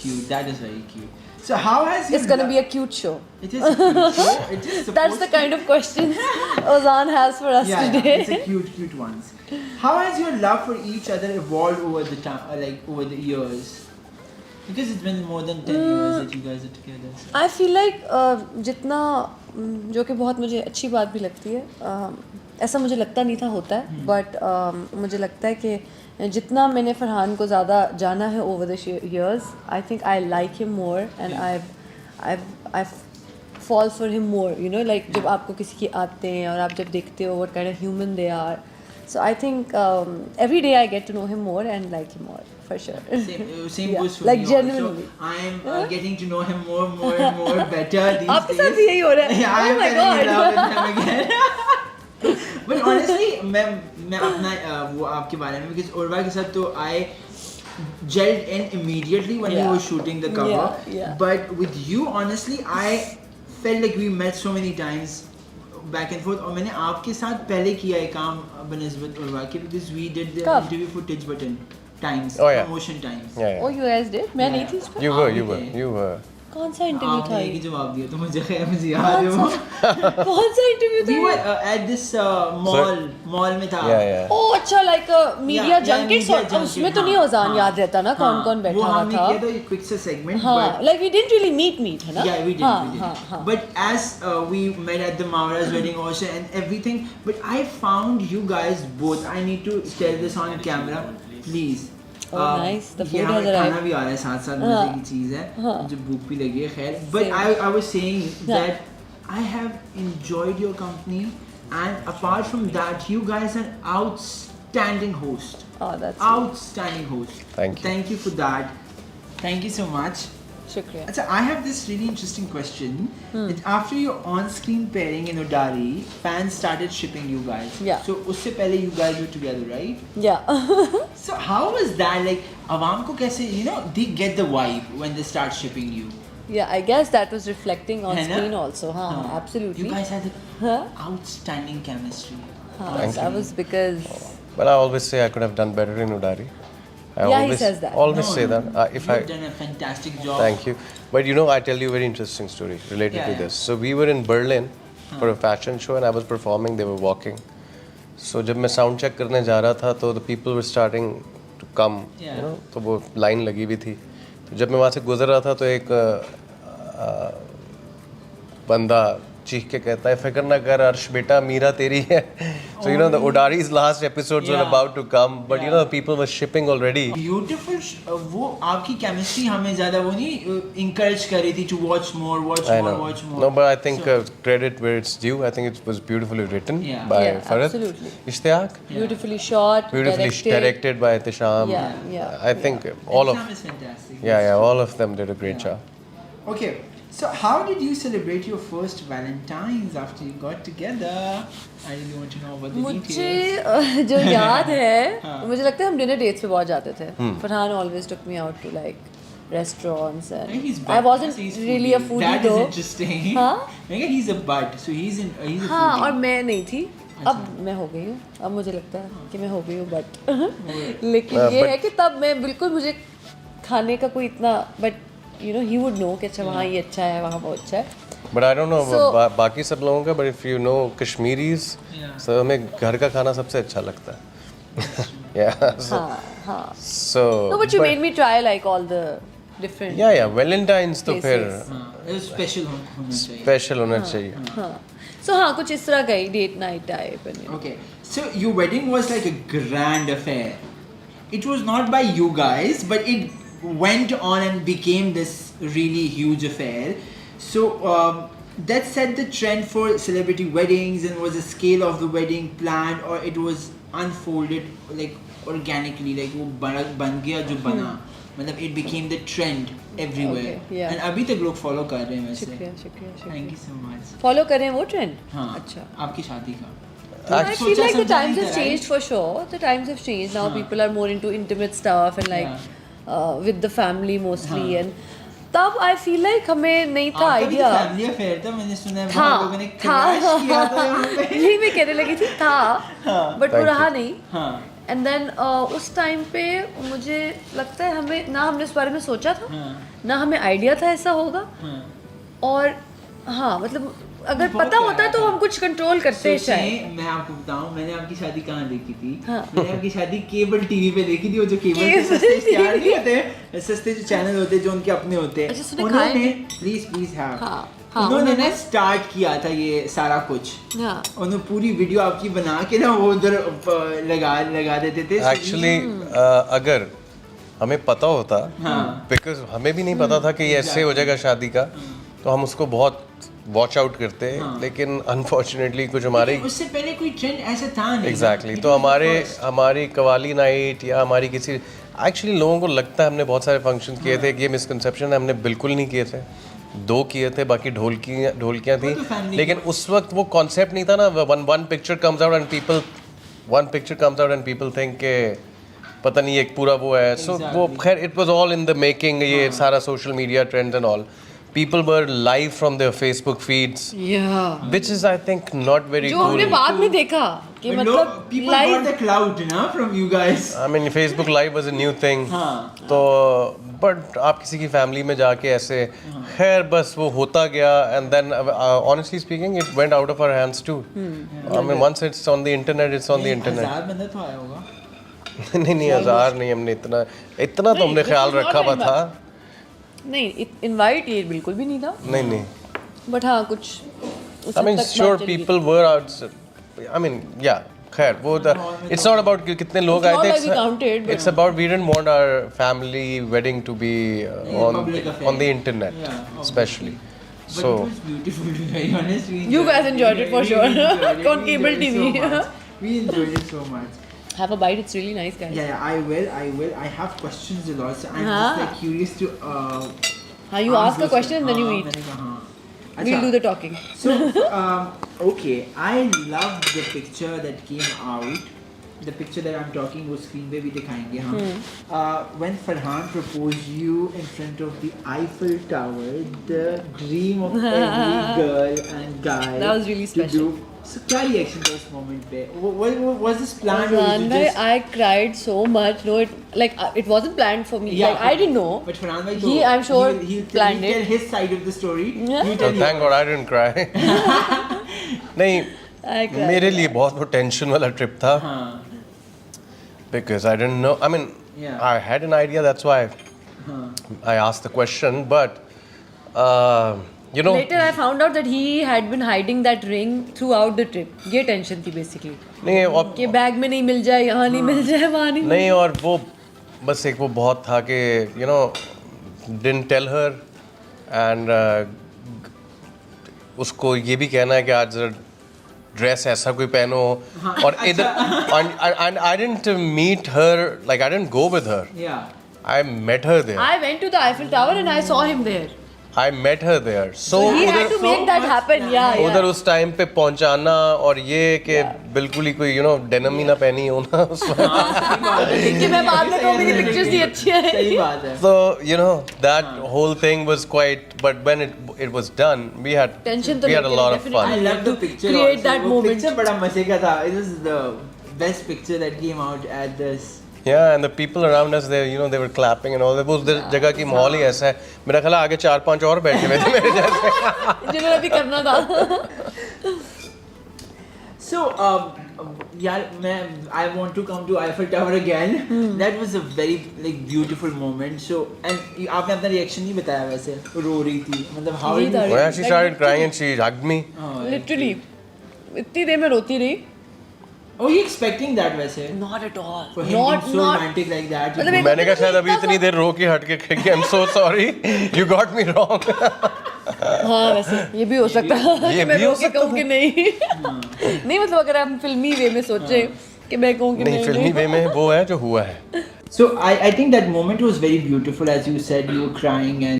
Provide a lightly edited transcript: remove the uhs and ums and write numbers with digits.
Cute. That is very cute. So how has It's gonna be a cute show. It is a cute show. It is supposed That's the kind of questions Ozan has for us yeah, today. it's a cute ones. How has your love for each other evolved over the time, like over the years? Because it's been more than 10 years that you guys are together. So. I feel like जितना जो कि बहुत मुझे अच्छी बात भी लगती है ऐसा मुझे लगता नहीं था होता है बट मुझे लगता है कि जितना मैंने फरहान को ज़्यादा जाना है over the years I think I like him more and I fall for him more, you know, like जब आपको किसी की आते हैं और आप जब देखते हो what kind of human they are, so I think every day I get to know him more and like him more for sure. Same Yeah, goes for like me genuinely. also. I am getting to know him more and more better these days. आपके साथ भी यही हो रहा है. Yeah, I Oh am my falling in God. love with him again. But honestly, मैं अपना वो आपके बारे में because उर्वा के साथ तो I gelled in immediately when we Yeah. were shooting the cover. Yeah. But with you, honestly, I felt like we met so many times back and forth. और मैंने आपके साथ पहले किया है काम बनिस्बत उर्वा के because we did the कब? interview for Tij Button times, Oh, yeah. promotion times. Yeah, Oh, yeah. you guys did? मैं नहीं थी इस पर. You were. कौन सा इंटरव्यू था आपने एक ही ये? जवाब दिया तो मुझे खैर मुझे याद है वो. कौन सा इंटरव्यू था We were ये? at this mall में था. Yeah. ओह अच्छा like media Yeah, junket media junket, उसमें तो नहीं हाँ, ओजान हाँ, याद रहता ना कौन हाँ, कौन बैठा वो हुआ हमने था. किया था एक quick सा segment. हाँ but like we didn't really meet है ना. yeah, we did. हाँ, we did. हाँ, हाँ. But as we met at the Mavra's wedding also and everything, but I found you guys both. I need to tell this on camera, please. Oh, nice. The food ये has हमें arrived. खाना भी आ रहा है साथ साथ मजे की चीज़ है. मुझे भूख भी लगी है खैर. But I was saying that I have enjoyed your company and apart from that, you guys are outstanding host. Oh, that's Outstanding host. Thank you. Thank you for that. Thank you so much. शुक्रिया. Achha, I have this really interesting question. That after your on-screen pairing in Udari, fans started shipping you guys. Yeah. So usse pehle you guys were together, right? Yeah. So how was that? Like, awam ko kaise, you know, they get the vibe when they start shipping you. Yeah, I guess that was reflecting on है ना? screen also. हाँ, absolutely. You guys had Huh? outstanding chemistry. हाँ, Thank that was because Well, I always say I could have done better in Udari. I Yeah, he always, says that. Always say that. If You've I done a fantastic job. thank you, but you know, I tell you a very interesting story related Yeah, to yeah. this. So we were in Berlin for a fashion show, and I was performing. They were walking. So जब मैं sound check करने जा रहा था, तो the people were starting to come. Yeah. You know, तो वो line लगी हुई थी. तो जब मैं वहाँ से गुजर रहा था, तो एक बंदा चीख के कहता है फिक्र ना कर अर्श बेटा मीरा तेरी है. So you know the Udari's last episodes were Yeah. about to come, but you Yeah. know people were shipping already. Beautiful. वो आपकी chemistry हमें ज़्यादा वो नहीं encourage कर रही थी to watch more, watch I more, know. watch more. No, but I think So, credit where it's due. I think it was beautifully written Yeah. by Yeah, Farad. absolutely. Ishtiyaq. beautifully shot, Beautifully directed by Tisham. Yeah. I think all of Exam is fantastic. yeah, all of them did a great job. Okay, so how did you celebrate your first Valentine's after you got together? I really want to know about the मुझे details. जो याद है हाँ. मुझे लगता है हम dinner dates पे बहुत जाते थे. Farhan always took me out to like restaurants and He's I wasn't he's really a foodie That is though. interesting. हाँ? मैं कहा he's a bud, so he's a हाँ foodie. और मैं नहीं थी. अब मैं हो गई हूँ. अब मुझे लगता है कि मैं हो गई हूँ बट लेकिन ये है कि तब मैं बिल्कुल मुझे खाने का कोई इतना but you know he would know कि अच्छा वहाँ ये अच्छा है वहाँ वो अच्छा है. But I don't know So- बाकी सब लोगों का, but if you know Kashmiris, Yeah. so हमें घर का खाना सबसे अच्छा लगता है. Yeah. So, हाँ हाँ. so No, but you made me try like all the different. yeah, Valentine's तो फिर Places. हाँ, it was special होना चाहिए. special होना चाहिए. हाँ. So हाँ कुछ इस तरह का ही date night type and you know. Okay, so your wedding was like a grand affair. It was not by you guys, but it went on and became this really huge affair. So that set the trend for celebrity weddings, and was the scale of the wedding planned, or it was unfolded like organically, like वो बन गया जो बना. मतलब it became the trend everywhere. Okay, yeah. And अभी तक लोग follow कर रहे हैं वैसे. शुक्रिया शुक्रिया Thank शुक्रिया. you so much. Follow करें वो trend. हाँ. अच्छा. आपकी शादी का. I feel सोचा like the समझा times नहीं have था, right? changed for sure. The times have changed. Now हाँ. people are more into intimate stuff and like with the family mostly हाँ. and तब I feel like हमें नहीं था आपका भी तो idea. फैमिली अफेयर था, मैंने सुना है था बहुत लोगों ने क्रैश किया था यहाँ पे. यही मैं कहने लगी थी था हाँ. बट वो Thank रहा you. नहीं. हाँ. एंड देन उस टाइम पे मुझे लगता है हमें ना हमने इस बारे में सोचा था, ना हमें आइडिया था ऐसा होगा, और हाँ मतलब अगर पता होता है तो हम कुछ कंट्रोल करते हैं शायद। मैं आपको बताऊं, मैंने आपकी शादी कहाँ देखी थी? हाँ। मैंने आपकी शादी केबल टीवी पे देखी थी। वो जो केबल के सस्ते इश्तिहार नहीं होते, सस्ते जो चैनल होते हैं जो उनके अपने होते हैं, अच्छा, सुने खाए उन्होंने थे? प्लीज हाँ हाँ, उन्होंने उन्होंने स्टार्ट किया था ये सारा कुछ। हाँ उन्होंने पूरी वीडियो आपकी बना के ना वो उधर लगा देते थे। एक्चुअली अगर हमें पता होता, बिकॉज हमें भी नहीं पता था कि ये ऐसे हो जाएगा शादी का, तो हम उसको बहुत वॉच आउट करते, लेकिन अनफॉर्चुनेटली कुछ हमारे उससे पहले कोई ट्रेंड ऐसा था नहीं। एग्जैक्टली तो हमारी कवाली नाइट या हमारी किसी एक्चुअली लोगों को लगता है हमने बहुत सारे फंक्शन किए थे, ये मिसकंसेप्शन हमने बिल्कुल नहीं किए थे, 2 किए थे, बाकी ढोलकियाँ थी, लेकिन उस वक्त वो कॉन्सेप्ट नहीं था ना, one picture comes out and people think के पता नहीं एक पूरा वो है, सो वो खैर it was all in the making, ये सारा social media trends and all, people were live from their Facebook feeds, which is I think not very जो cool. हमने बाद में देखा कि मतलब people got the clout ना from you guys. I mean Facebook Live was a new thing. तो but आप किसी की फैमिली में जाके ऐसे, खैर बस वो होता गया, and then honestly speaking it went out of our hands too. I mean once it's on the internet, it's on the internet. 1000 बंदा तो आया होगा। नहीं 1000 नहीं, हमने इतना तो हमने ख्याल रखा हुआ था। नहीं इनवाइट ये बिल्कुल भी नहीं था। नहीं बट हाँ कुछ I mean sure people were out, I mean yeah, खैर वो it's not about कितने लोग आए थे, it's about we didn't want our family wedding to be on the internet, especially. But it was beautiful, to be very honest. You guys enjoyed it for sure. On cable TV. We enjoyed it so much. Have a bite, it's really nice, guys. Yeah, I will. I have questions a lot, so I'm just like curious to. You ask a question and then you eat. We'll do the talking. So, okay, I love the picture that came out. The picture that I'm talking वो screen पे भी दिखाएंगे हम. When Farhan proposed you in front of the Eiffel Tower, the dream of every girl and guy. That was really special. So क्या reaction था उस moment पे? What was this planned or was it just? I cried so much. No, it wasn't planned for me. Yeah, like I didn't know. But Farhan bhai, I'm sure he'll planned tell it. his side of the story. Yeah. You tell Thank God I didn't cry. नहीं, मेरे लिए बहुत वो tension वाला trip था. Because I didn't know. I mean, I had an idea. That's why I asked the question. But you know. Later, I found out that he had been hiding that ring throughout the trip. ये tension थी basically. नहीं और कि bag में नहीं मिल जाए, यहाँ नहीं मिल जाए, वहाँ नहीं. नहीं और वो बस एक वो बहुत था कि you know didn't tell her and उसको ये भी कहना है कि आज ड्रेस ऐसा कोई पहनो और इधर and I didn't meet her, like I didn't go with her. Yeah. I met her there. I went to the Eiffel Tower and I saw him there. I met her there. So he had to make that happen. Yeah. उधर उस time पे पहुंचाना और ये कि बिल्कुल ही कोई denim ही ना पहनी हो ना उसमें. कि मैं बाद में कहूँ मेरी pictures ही अच्छी है. सही बात है. So that whole thing was quite, but when it was done, we had a lot of fun. I love the picture. Create also. that वो moment. Picture बड़ा मजे का था. It was the best picture that came out at this. Yeah, and the people around us, they were clapping and all. वो उस जगह की माहौल ही ऐसा है. मेरा ख्याल आगे 4-5 और बैठे हुए थे मेरे जैसे. जिन्होंने भी करना था. So, यार I want to come to Eiffel Tower again. That was a very beautiful moment. So, and आपने अपना reaction नहीं बताया वैसे. रो रही थी. मतलब how did you? Well, she started crying and she hugged me. Literally, इतनी देर में रोती रही. Oh, you expecting that वैसे? Not at all. For him being so romantic like that. मैंने कहा शायद अभी इतनी देर रो के हट के कहेंगे I'm so sorry, you got me wrong. हाँ वैसे ये भी हो सकता है. ये मैं भी हो रोके कहूँ कि नहीं. नहीं मतलब अगर हम फिल्मी वे में सोचे कि मैं कहूँ कि नहीं फिल्मी वे में वो है जो हुआ है. So I think that moment was very beautiful, as you said, you were crying and